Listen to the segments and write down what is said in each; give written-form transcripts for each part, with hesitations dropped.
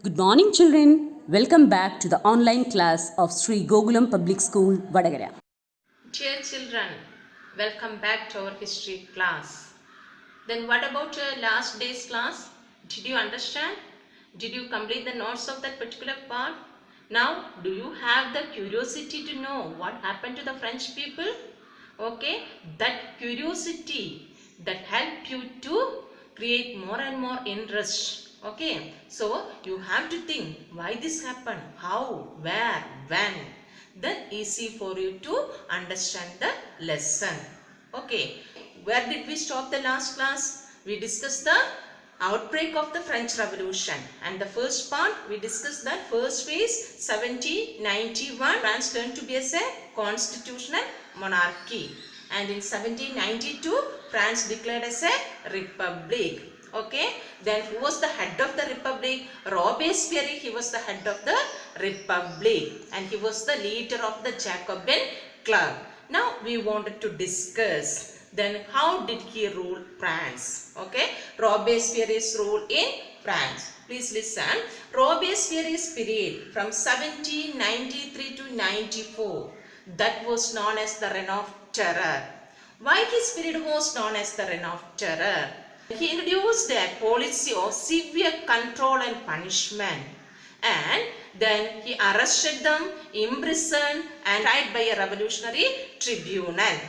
Good morning, children. Welcome back to the online class of Sri Gokulam Public School, Vadagara. Dear children, welcome back to our history class. Then what about your last day's class? Did you understand? Did you complete the notes of that particular part? Now, do you have the curiosity to know what happened to the French people? Okay, that curiosity that helped you to create more and more interest. Okay, so you have to think why this happened, how, where, when. Then easy for you to understand the lesson. Okay, where did we stop the last class? We discussed the outbreak of the French Revolution, and the first part we discussed that first phase 1791 France turned to be as a constitutional monarchy, and in 1792 France declared as a republic. Okay, then who was the head of the republic? Robespierre, he was the head of the republic, and he was the leader of the Jacobin club. Now we wanted to discuss then how did he rule France? Okay, Robespierre's rule in France. Please listen. Robespierre's period from 1793 to 94, that was known as the Reign of Terror. Why his period was known as the Reign of Terror? He introduced a policy of severe control and punishment, and then he arrested them, imprisoned and tried by a revolutionary tribunal.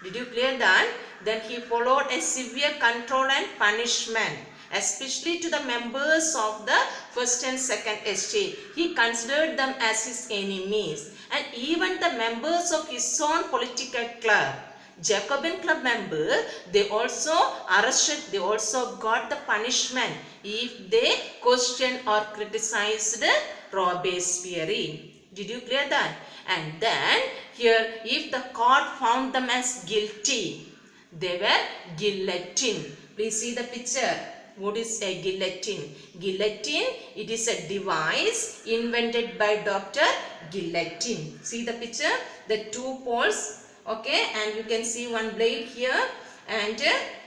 Did you clear that? Then he followed a severe control and punishment, especially to the members of the first and second estate. He considered them as his enemies, and even the members of his own political club, Jacobin club member, they also arrested, they also got the punishment if they questioned or criticized Robespierre. Did you clear that? And then here, if the court found them as guilty, they were guillotined. Please see the picture. What is a guillotine? Guillotine, it is a device invented by Dr. Guillotine. See the picture? The two poles. Okay, and you can see one blade here, and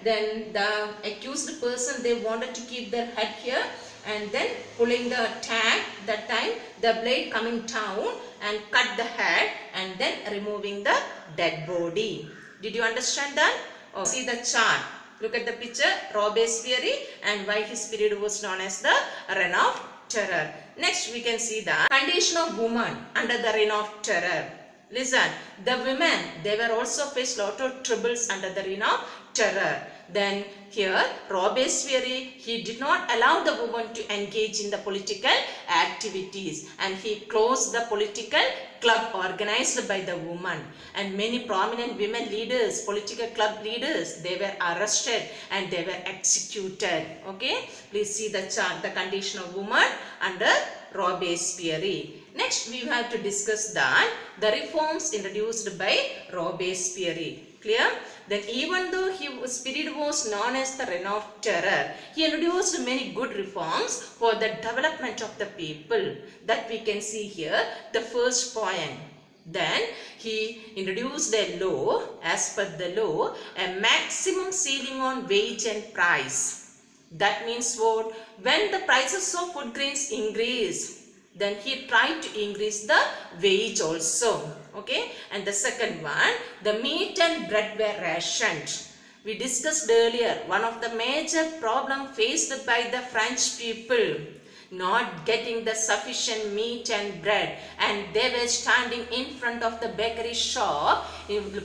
then the accused person, they wanted to keep their head here, and then pulling the tag, that time the blade coming down and cut the head, and then removing the dead body. Did you understand that? Oh, see the chart. Look at the picture. Robespierre and why his period was known as the Reign of Terror. Next we can see the condition of women under the Reign of Terror. Listen, the women, they were also faced lot of troubles under the Reign of Terror. Then here Robespierre, he did not allow the women to engage in the political activities, and he closed the political club organized by the women, and many prominent women leaders, political club leaders, they were arrested and they were executed. Okay, please see the chart, the condition of women under Robespierre. Next we have to discuss that the reforms introduced by Robespierre. Clear? Then even though his period was known as the Reign of Terror, he introduced many good reforms for the development of the people. That we can see here, the first point. Then he introduced a law, as per the law, a maximum ceiling on wage and price. That means what? When the prices of food grains increase, then he tried to increase the wage also. Okay, and the second one, the meat and bread were rationed. We discussed earlier, one of the major problem faced by the French people, not getting the sufficient meat and bread, and they were standing in front of the bakery shop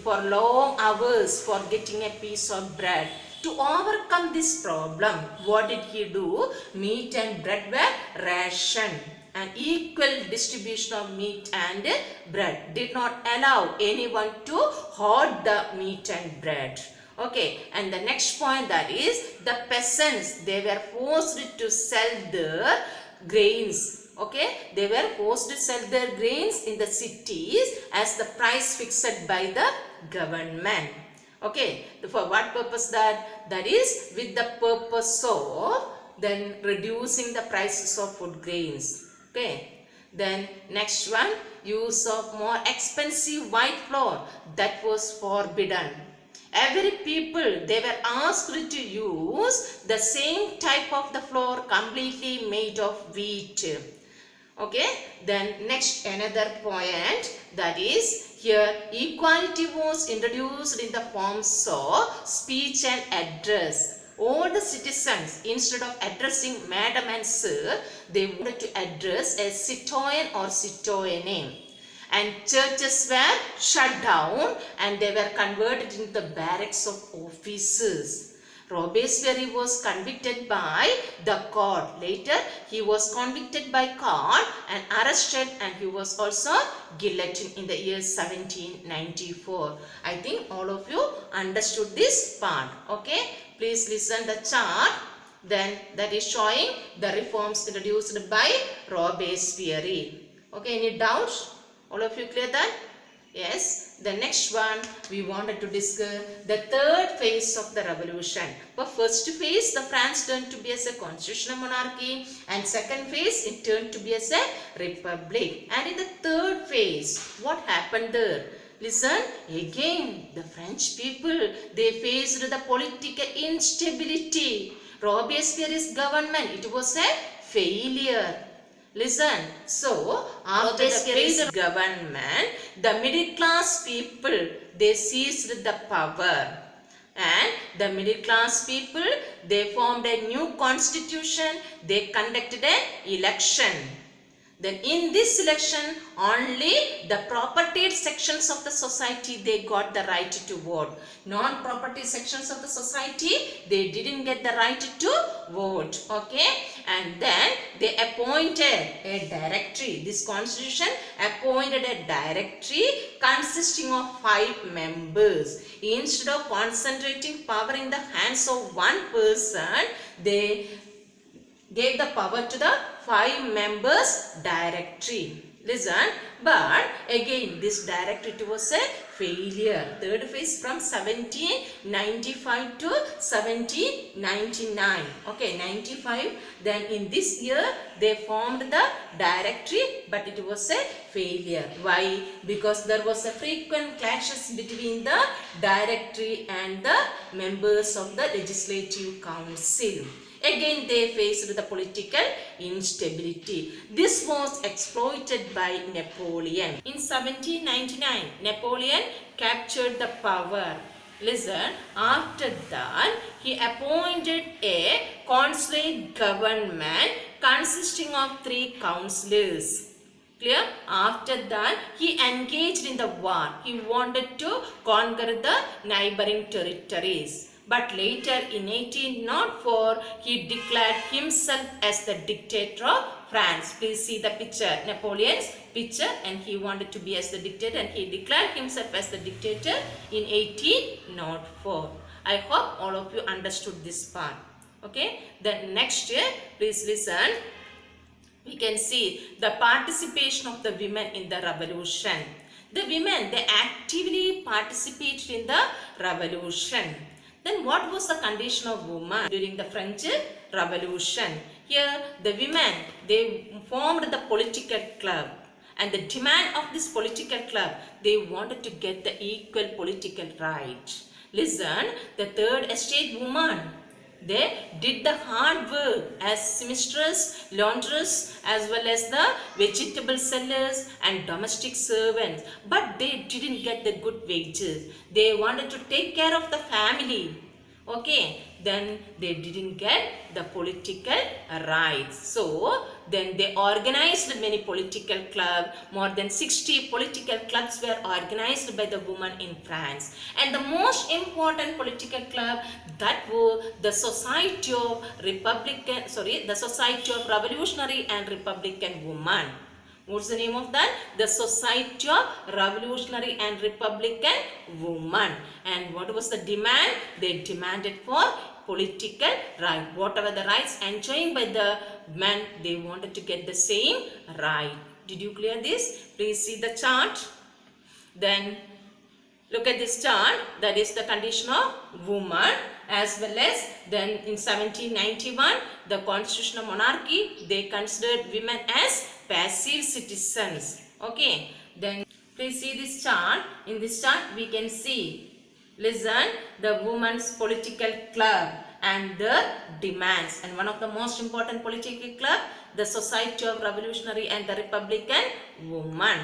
for long hours for getting a piece of bread. To overcome this problem, what did he do? Meat and bread were rationed. An equal distribution of meat and bread. Did not allow anyone to hoard the meat and bread. Okay, and the next point, that is the peasants, they were forced to sell their grains. Okay, they were forced to sell their grains in the cities as the price fixed by the government. Okay, for what purpose that? That is with the purpose of then reducing the prices of food grains. Okay, then next one, use of more expensive white flour, that was forbidden. Every people, they were asked to use the same type of the flour completely made of wheat. Okay, then next another point, that is here equality was introduced in the forms of speech and address. All the citizens, instead of addressing madam and sir, they wanted to address as citoyen or citoyenne. And churches were shut down and they were converted into the barracks of officers. Robespierre was convicted by the court. Later, he was convicted by court and arrested, and he was also guillotined in the year 1794. I think all of you understood this part. Okay, please listen the chart. Then that is showing the reforms introduced by Robespierre. Okay, any doubts? All of you clear that? Yes. The next one we wanted to discuss the third phase of the revolution. For first phase, the France turned to be as a constitutional monarchy, and second phase it turned to be as a republic. And in the third phase, what happened there? Listen, again the French people, they faced the political instability. Robespierre's government, it was a failure. Listen, so after the failed government, the middle class people, they seized the power. And the middle class people, they formed a new constitution, they conducted an election. Then in this election, only the propertied sections of the society, they got the right to vote. Non-property sections of the society, they didn't get the right to vote. Okay. And then they appointed a directory. This constitution appointed a directory consisting of 5 members. Instead of concentrating power in the hands of one person, they gave the power to the 5 members directory. Listen, but again this directory was a failure. Third phase from 1795 to 1799. Okay, 95. Then in this year they formed the directory, but it was a failure. Why? Because there was a frequent clashes between the directory and the members of the legislative council. Again they faced the political instability. This was exploited by Napoleon. In 1799, Napoleon captured the power. Listen, after that, he appointed a consulate government consisting of 3 councillors. Clear? After that, he engaged in the war. He wanted to conquer the neighboring territories. But later in 1804, he declared himself as the dictator of France. Please see the picture, Napoleon's picture, and he wanted to be as the dictator, and he declared himself as the dictator in 1804. I hope all of you understood this part. Okay, then next year, please listen. We can see the participation of the women in the revolution. The women, they actively participated in the revolution. Then what was the condition of women during the French Revolution? Here the women, they formed the political club, and the demand of this political club, they wanted to get the equal political right. Listen, the third estate woman, they did the hard work as seamstress, laundress, as well as the vegetable sellers and domestic servants. But they didn't get the good wages. They wanted to take care of the family. Okay, then they didn't get the political rights. So then they organized many political clubs. More than 60 political clubs were organized by the women in France. And the most important political club, that was the Society of Revolutionary and Republican Women. What's the name of that? The Society of Revolutionary and Republican Women. And what was the demand? They demanded for political right. Whatever the rights enjoyed by the men, they wanted to get the same right. Did you clear this? Please see the chart. Then look at this chart. That is the condition of woman, as well as then in 1791, the constitutional monarchy, they considered women as passive citizens. Okay, then please see this chart. In this chart we can see Listen, the women's political club and their demands. And one of the most important political club, the Society of Revolutionary and the Republican Women.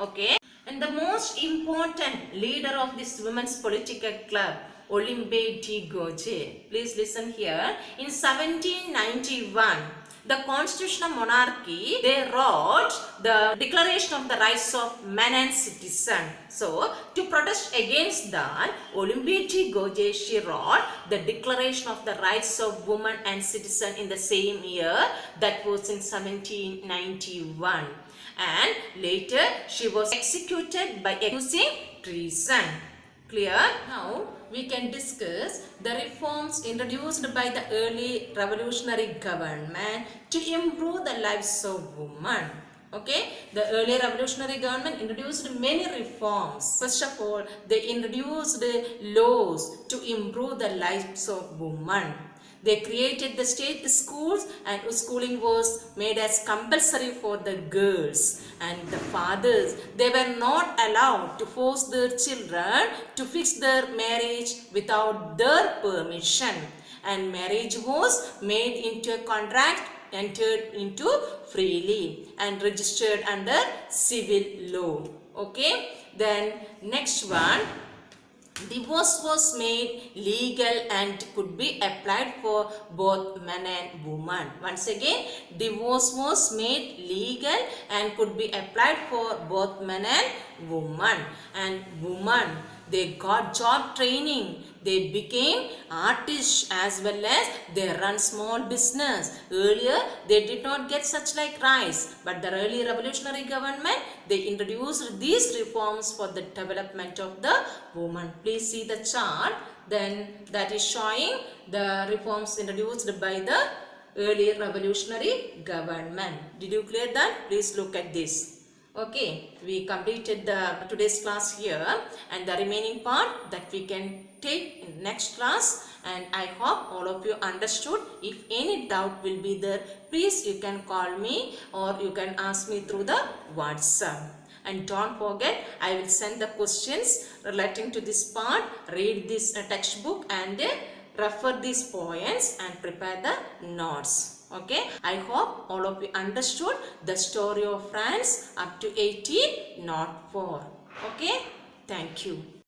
Okay. And the most important leader of this women's political club, Olympe de Gouges. Please listen here. In 1791, the constitutional monarchy, they wrote the Declaration of the Rights of Man and Citizen. So, to protest against that, Olympe de Gouges, she wrote the Declaration of the Rights of Woman and Citizen in the same year, that was in 1791. And later, she was executed by accusing treason. Clear? Now we can discuss the reforms introduced by the early revolutionary government to improve the lives of women. Okay, the early revolutionary government introduced many reforms. First of all, they introduced laws to improve the lives of women. They created the state schools, and schooling was made as compulsory for the girls, and the fathers, they were not allowed to force their children to fix their marriage without their permission, and marriage was made into a contract entered into freely and registered under civil law. Okay, then next one, divorce was made legal and could be applied for both men and women. Once again, divorce was made legal and could be applied for both men and women. And women, they got job training. They became artists as well as they run small business. Earlier, they did not get such like rights. But the early revolutionary government, they introduced these reforms for the development of the woman. Please see the chart. Then that is showing the reforms introduced by the early revolutionary government. Did you clear that? Please look at this. Okay, we completed the today's class here, and the remaining part that we can take in next class, and I hope all of you understood. If any doubt will be there, please you can call me or you can ask me through the WhatsApp. And don't forget, I will send the questions relating to this part. Read this textbook and refer these points and prepare the notes. Okay, I hope all of you understood the story of France up to 18, not 4. Okay, thank you.